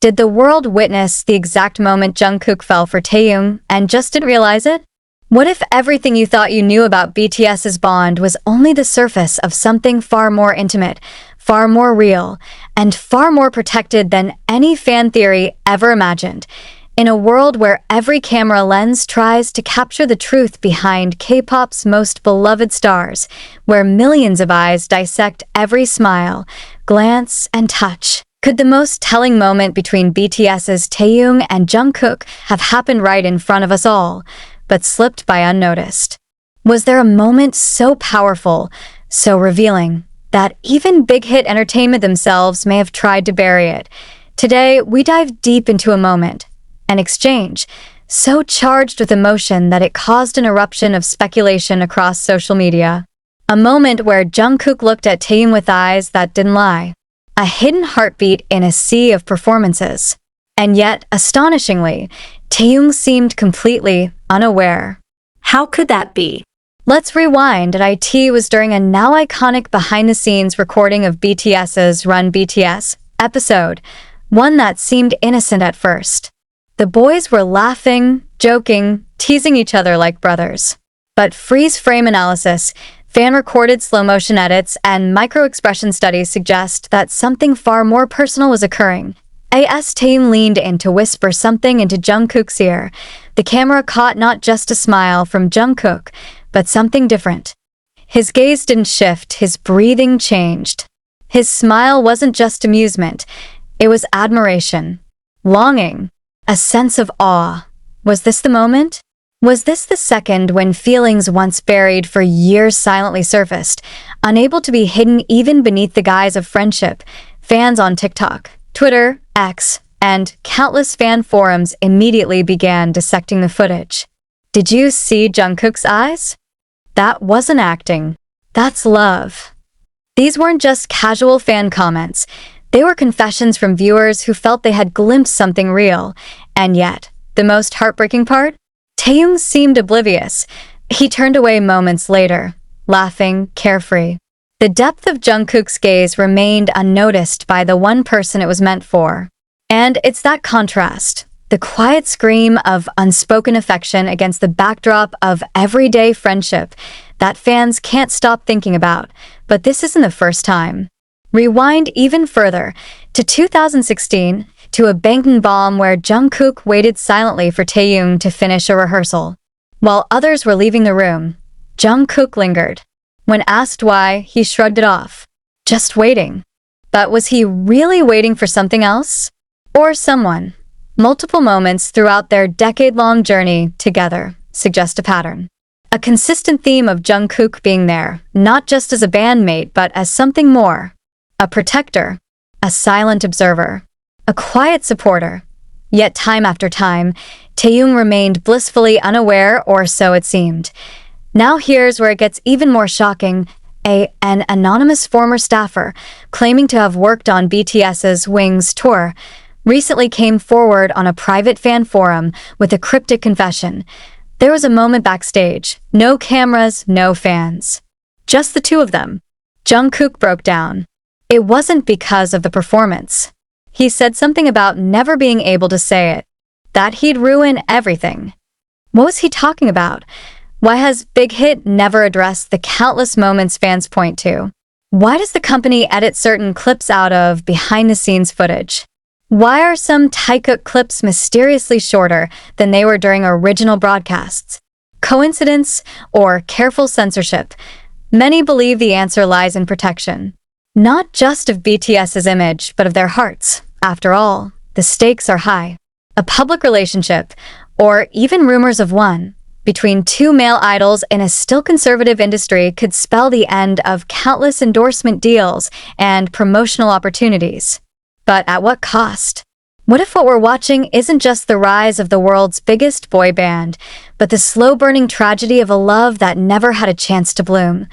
Did the world witness the exact moment Jungkook fell for Taehyung and just didn't realize it? What if everything you thought you knew about BTS's bond was only the surface of something far more intimate, far more real, and far more protected than any fan theory ever imagined? In a world where every camera lens tries to capture the truth behind K-pop's most beloved stars, where millions of eyes dissect every smile, glance, and touch, could the most telling moment between BTS's Taehyung and Jungkook have happened right in front of us all, but slipped by unnoticed? Was there a moment so powerful, so revealing, that even big hit entertainment themselves may have tried to bury it? Today, we dive deep into a moment, an exchange, so charged with emotion that it caused an eruption of speculation across social media. A moment where Jungkook looked at Taehyung with eyes that didn't lie. A hidden heartbeat in a sea of performances. And yet, astonishingly, Taehyung seemed completely unaware. How could that be? Let's rewind. It was during a now iconic behind-the-scenes recording of BTS's Run BTS episode, one that seemed innocent at first. The boys were laughing, joking, teasing each other like brothers. But freeze-frame analysis, fan-recorded slow-motion edits, and micro-expression studies suggest that something far more personal was occurring. As Taehyung leaned in to whisper something into Jungkook's ear, the camera caught not just a smile from Jungkook, but something different. His gaze didn't shift, his breathing changed. His smile wasn't just amusement, it was admiration, longing, a sense of awe. Was this the moment? Was this the second when feelings once buried for years silently surfaced, unable to be hidden even beneath the guise of friendship? Fans on TikTok, Twitter, X, and countless fan forums immediately began dissecting the footage. Did you see Jungkook's eyes? That wasn't acting. That's love. These weren't just casual fan comments. They were confessions from viewers who felt they had glimpsed something real. And yet, the most heartbreaking part? Taehyung seemed oblivious. He turned away moments later, laughing, carefree. The depth of Jungkook's gaze remained unnoticed by the one person it was meant for. And it's that contrast, the quiet scream of unspoken affection against the backdrop of everyday friendship, that fans can't stop thinking about. But this isn't the first time. Rewind even further, to 2016, to a Bangtan Bomb where Jungkook waited silently for Taehyung to finish a rehearsal. While others were leaving the room, Jungkook lingered. When asked why, he shrugged it off. Just waiting. But was he really waiting for something else? Or someone? Multiple moments throughout their decade-long journey together suggest a pattern. A consistent theme of Jungkook being there, not just as a bandmate but as something more. A protector, a silent observer, a quiet supporter. Yet time after time, Taehyung remained blissfully unaware, or so it seemed. Now here's where it gets even more shocking. An anonymous former staffer, claiming to have worked on BTS's Wings tour, recently came forward on a private fan forum with a cryptic confession. There was a moment backstage. No cameras, no fans. Just the two of them. Jungkook broke down. It wasn't because of the performance. He said something about never being able to say it, that he'd ruin everything. What was he talking about? Why has Big Hit never addressed the countless moments fans point to? Why does the company edit certain clips out of behind-the-scenes footage? Why are some Taehyung clips mysteriously shorter than they were during original broadcasts? Coincidence or careful censorship? Many believe the answer lies in protection. Not just of BTS's image, but of their hearts. After all, the stakes are high. A public relationship, or even rumors of one, between two male idols in a still conservative industry could spell the end of countless endorsement deals and promotional opportunities. But at what cost? What if what we're watching isn't just the rise of the world's biggest boy band, but the slow-burning tragedy of a love that never had a chance to bloom?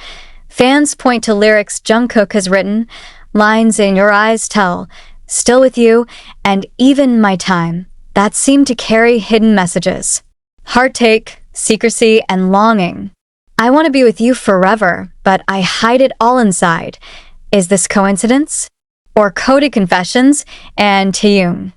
Fans point to lyrics Jungkook has written, lines in Your Eyes Tell, Still With You, and Even My Time, that seem to carry hidden messages. Heartache, secrecy, and longing. I want to be with you forever, but I hide it all inside. Is this coincidence? Or coded confessions? And Taehyung,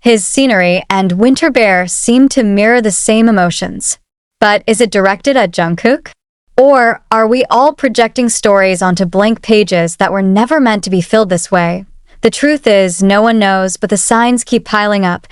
His scenery and Winter Bear seem to mirror the same emotions. But is it directed at Jungkook? Or are we all projecting stories onto blank pages that were never meant to be filled this way? The truth is, no one knows, but the signs keep piling up.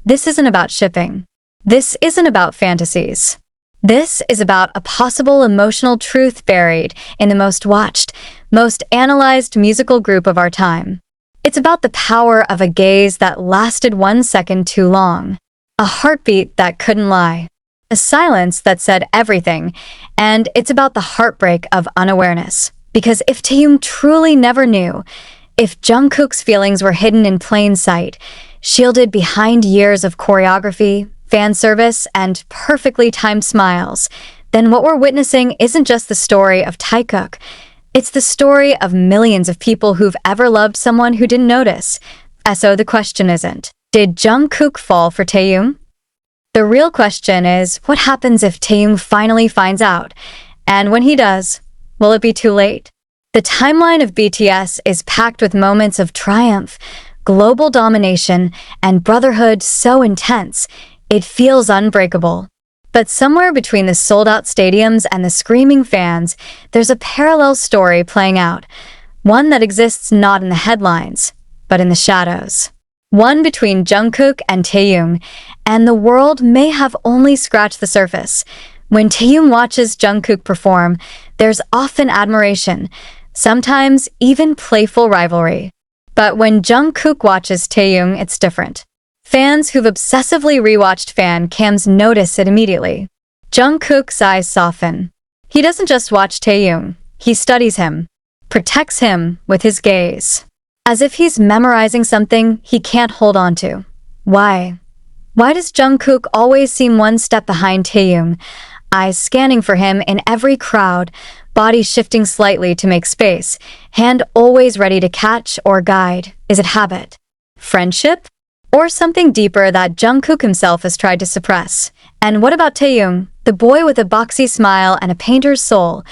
This isn't about shipping. This isn't about fantasies. This is about a possible emotional truth buried in the most watched, most analyzed musical group of our time. It's about the power of a gaze that lasted 1 second too long, a heartbeat that couldn't lie, a silence that said everything, and it's about the heartbreak of unawareness. Because if Taehyung truly never knew, if Jungkook's feelings were hidden in plain sight, shielded behind years of choreography, fan service, and perfectly timed smiles, then what we're witnessing isn't just the story of Taehyung. It's the story of millions of people who've ever loved someone who didn't notice. So the question isn't, did Jungkook fall for Taehyung? The real question is, what happens if Taehyung finally finds out? And when he does, will it be too late? The timeline of BTS is packed with moments of triumph, global domination, and brotherhood so intense, it feels unbreakable. But somewhere between the sold-out stadiums and the screaming fans, there's a parallel story playing out. One that exists not in the headlines, but in the shadows. One between Jungkook and Taehyung, and the world may have only scratched the surface. When Taehyung watches Jungkook perform, there's often admiration, sometimes even playful rivalry. But when Jungkook watches Taehyung, it's different. Fans who've obsessively rewatched fan cams notice it immediately. Jungkook's eyes soften. He doesn't just watch Taehyung, he studies him, protects him with his gaze. As if he's memorizing something he can't hold on to. Why? Why does Jungkook always seem one step behind Taehyung, eyes scanning for him in every crowd, body shifting slightly to make space, hand always ready to catch or guide? Is it habit? Friendship? Or something deeper that Jungkook himself has tried to suppress? And what about Taehyung, the boy with a boxy smile and a painter's soul?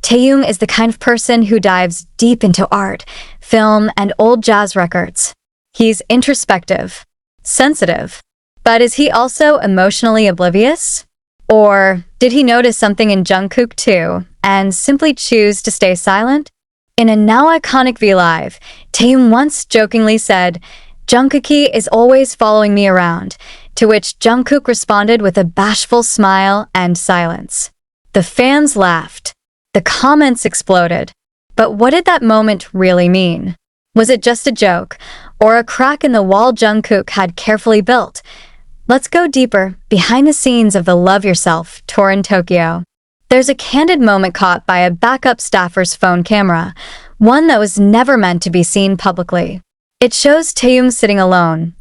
Taehyung is the kind of person who dives deep into art, film, and old jazz records. He's introspective, sensitive. But is he also emotionally oblivious? Or did he notice something in Jungkook too, and simply choose to stay silent? In a now iconic V Live, Taehyung once jokingly said, "Jungkookie is always following me around," to which Jungkook responded with a bashful smile and silence. The fans laughed. The comments exploded. But what did that moment really mean? Was it just a joke, or a crack in the wall Jungkook had carefully built? Let's go deeper, behind the scenes of the Love Yourself tour in Tokyo. There's a candid moment caught by a backup staffer's phone camera, one that was never meant to be seen publicly. It shows Taehyung sitting alone,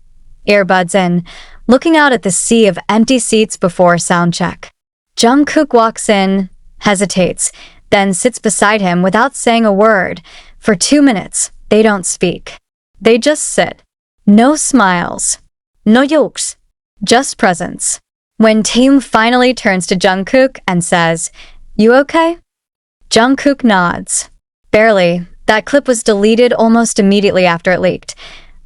earbuds in, looking out at the sea of empty seats before soundcheck. Jungkook walks in, hesitates, then sits beside him without saying a word. For 2 minutes, they don't speak. They just sit. No smiles. No jokes. Just presence. When Taehyung finally turns to Jungkook and says, "You okay?" Jungkook nods. Barely. That clip was deleted almost immediately after it leaked.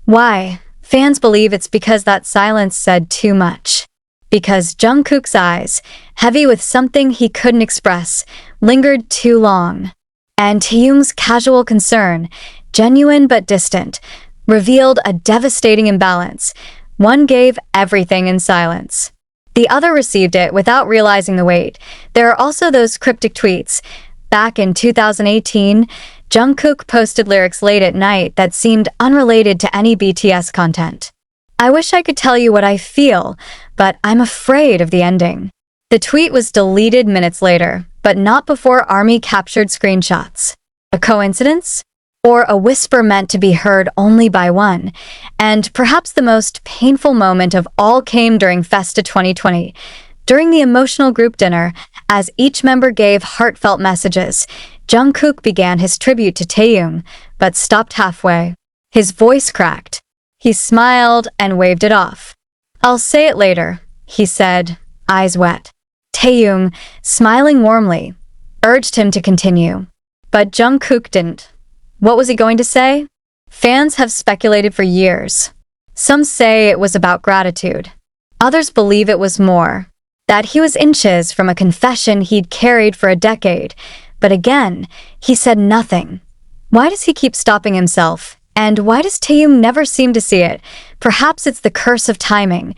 Why? Fans believe it's because that silence said too much. Because Jungkook's eyes, heavy with something he couldn't express, lingered too long. And Taehyung's casual concern, genuine but distant, revealed a devastating imbalance. One gave everything in silence. The other received it without realizing the weight. There are also those cryptic tweets. Back in 2018, Jungkook posted lyrics late at night that seemed unrelated to any BTS content. "I wish I could tell you what I feel, but I'm afraid of the ending." The tweet was deleted minutes later, but not before ARMY captured screenshots. A coincidence? Or a whisper meant to be heard only by one? And perhaps the most painful moment of all came during Festa 2020. During the emotional group dinner, as each member gave heartfelt messages, Jungkook began his tribute to Taehyung, but stopped halfway. His voice cracked. He smiled and waved it off. "I'll say it later," he said, eyes wet. Taehyung, smiling warmly, urged him to continue. But Jungkook didn't. What was he going to say? Fans have speculated for years. Some say it was about gratitude. Others believe it was more. That he was inches from a confession he'd carried for a decade. But again, he said nothing. Why does he keep stopping himself? And why does Taehyung never seem to see it? Perhaps it's the curse of timing.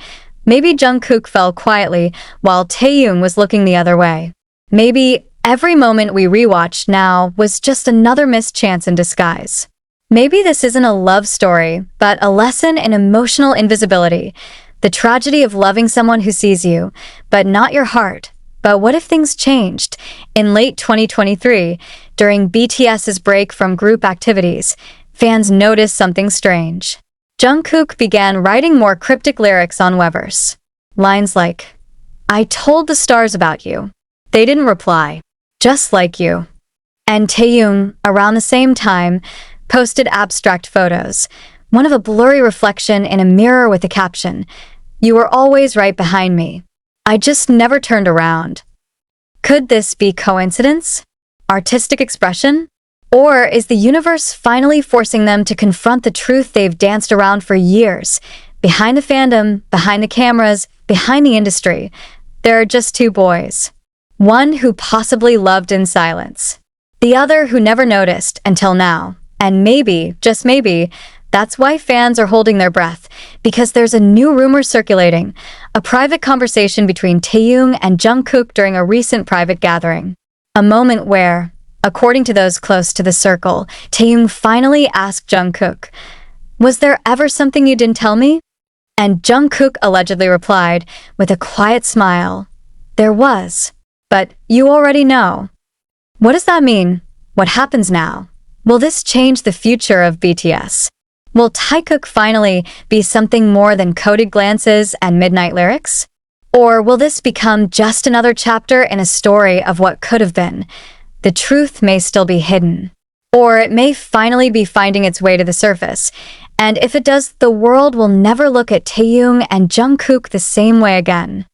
Maybe Jungkook fell quietly while Taehyung was looking the other way. Maybe every moment we rewatched now was just another missed chance in disguise. Maybe this isn't a love story, but a lesson in emotional invisibility. The tragedy of loving someone who sees you, but not your heart. But what if things changed? In late 2023, during BTS's break from group activities, fans noticed something strange. Jungkook began writing more cryptic lyrics on Weverse. Lines like, "I told the stars about you. They didn't reply. Just like you." And Taehyung, around the same time, posted abstract photos, one of a blurry reflection in a mirror with a caption, "You were always right behind me. I just never turned around." Could this be coincidence? Artistic expression? Or is the universe finally forcing them to confront the truth they've danced around for years? Behind the fandom, behind the cameras, behind the industry, there are just two boys. One who possibly loved in silence. The other who never noticed until now. And maybe, just maybe, that's why fans are holding their breath, because there's a new rumor circulating, a private conversation between Taehyung and Jungkook during a recent private gathering. A moment where, according to those close to the circle, Taehyung finally asked Jungkook, "Was there ever something you didn't tell me?" And Jungkook allegedly replied, with a quiet smile, "There was, but you already know." What does that mean? What happens now? Will this change the future of BTS? Will Taehyung finally be something more than coded glances and midnight lyrics? Or will this become just another chapter in a story of what could have been? The truth may still be hidden. Or it may finally be finding its way to the surface. And if it does, the world will never look at Taehyung and Jungkook the same way again.